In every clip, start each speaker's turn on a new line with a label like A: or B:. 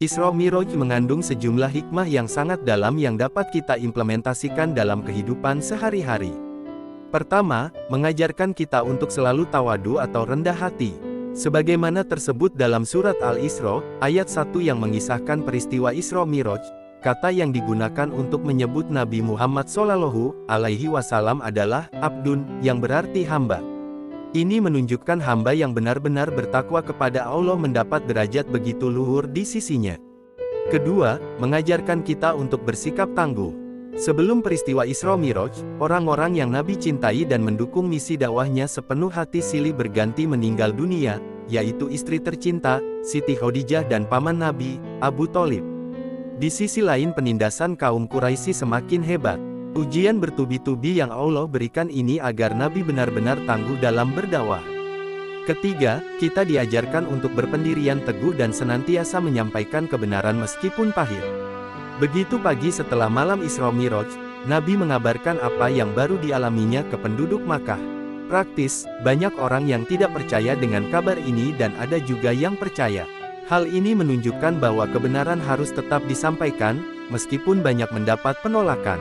A: Isra Miraj mengandung sejumlah hikmah yang sangat dalam yang dapat kita implementasikan dalam kehidupan sehari-hari. Pertama, mengajarkan kita untuk selalu tawadu atau rendah hati. Sebagaimana tersebut dalam surat Al-Isra, ayat 1 yang mengisahkan peristiwa Isra Miraj, kata yang digunakan untuk menyebut Nabi Muhammad SAW adalah abdun, yang berarti hamba. Ini menunjukkan hamba yang benar-benar bertakwa kepada Allah mendapat derajat begitu luhur di sisinya. Kedua, mengajarkan kita untuk bersikap tangguh. Sebelum peristiwa Isra Miraj, orang-orang yang Nabi cintai dan mendukung misi dakwahnya sepenuh hati silih berganti meninggal dunia, yaitu istri tercinta, Siti Khadijah dan paman Nabi, Abu Thalib. Di sisi lain penindasan kaum Quraisy semakin hebat. Ujian bertubi-tubi yang Allah berikan ini agar Nabi benar-benar tangguh dalam berdakwah. Ketiga, kita diajarkan untuk berpendirian teguh dan senantiasa menyampaikan kebenaran meskipun pahit. Begitu pagi setelah malam Isra Miraj, Nabi mengabarkan apa yang baru dialaminya ke penduduk Makkah. Praktis, banyak orang yang tidak percaya dengan kabar ini dan ada juga yang percaya. Hal ini menunjukkan bahwa kebenaran harus tetap disampaikan, meskipun banyak mendapat penolakan.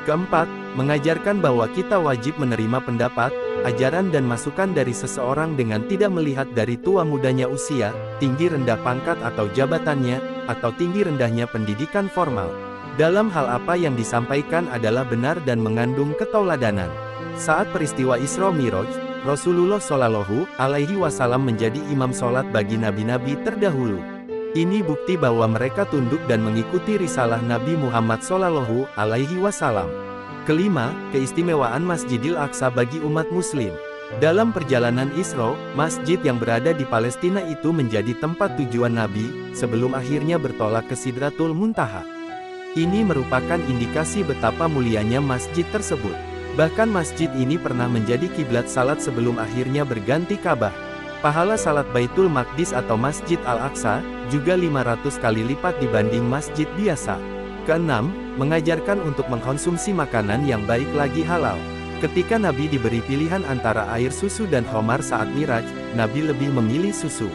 A: Keempat, mengajarkan bahwa kita wajib menerima pendapat, ajaran dan masukan dari seseorang dengan tidak melihat dari tua mudanya usia, tinggi rendah pangkat atau jabatannya, atau tinggi rendahnya pendidikan formal. Dalam hal apa yang disampaikan adalah benar dan mengandung ketauladanan. Saat peristiwa Isra Miraj, Rasulullah SAW menjadi imam sholat bagi nabi-nabi terdahulu. Ini bukti bahwa mereka tunduk dan mengikuti risalah Nabi Muhammad SAW. Kelima, keistimewaan Masjidil Aqsa bagi umat muslim. Dalam perjalanan Isra, masjid yang berada di Palestina itu menjadi tempat tujuan Nabi, sebelum akhirnya bertolak ke Sidratul Muntaha. Ini merupakan indikasi betapa mulianya masjid tersebut. Bahkan masjid ini pernah menjadi kiblat salat sebelum akhirnya berganti Ka'bah. Pahala salat Baitul Maqdis atau Masjid Al-Aqsa, juga 500 kali lipat dibanding masjid biasa. Keenam, mengajarkan untuk mengkonsumsi makanan yang baik lagi halal. Ketika Nabi diberi pilihan antara air susu dan khamar saat Miraj, Nabi lebih memilih susu.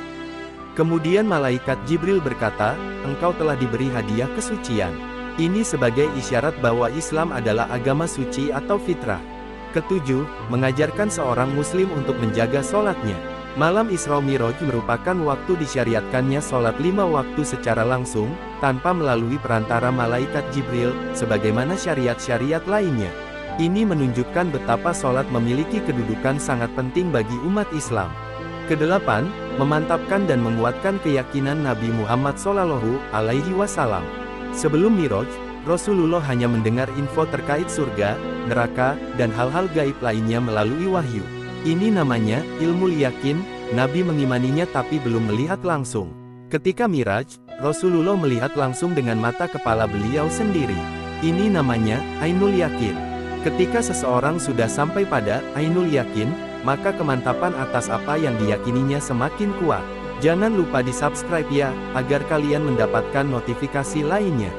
A: Kemudian malaikat Jibril berkata, engkau telah diberi hadiah kesucian. Ini sebagai isyarat bahwa Islam adalah agama suci atau fitrah. Ketujuh, mengajarkan seorang muslim untuk menjaga sholatnya. Malam Isra Miraj merupakan waktu disyariatkannya sholat 5 waktu secara langsung, tanpa melalui perantara malaikat Jibril, sebagaimana syariat-syariat lainnya. Ini menunjukkan betapa sholat memiliki kedudukan sangat penting bagi umat Islam. Kedelapan, memantapkan dan menguatkan keyakinan Nabi Muhammad SAW. Sebelum Miraj, Rasulullah hanya mendengar info terkait surga, neraka, dan hal-hal gaib lainnya melalui wahyu. Ini namanya ilmu yakin. Nabi mengimaninya tapi belum melihat langsung. Ketika Miraj, Rasulullah melihat langsung dengan mata kepala beliau sendiri. Ini namanya ainul yakin. Ketika seseorang sudah sampai pada ainul yakin, maka kemantapan atas apa yang diyakininya semakin kuat. Jangan lupa di subscribe ya, agar kalian mendapatkan notifikasi lainnya.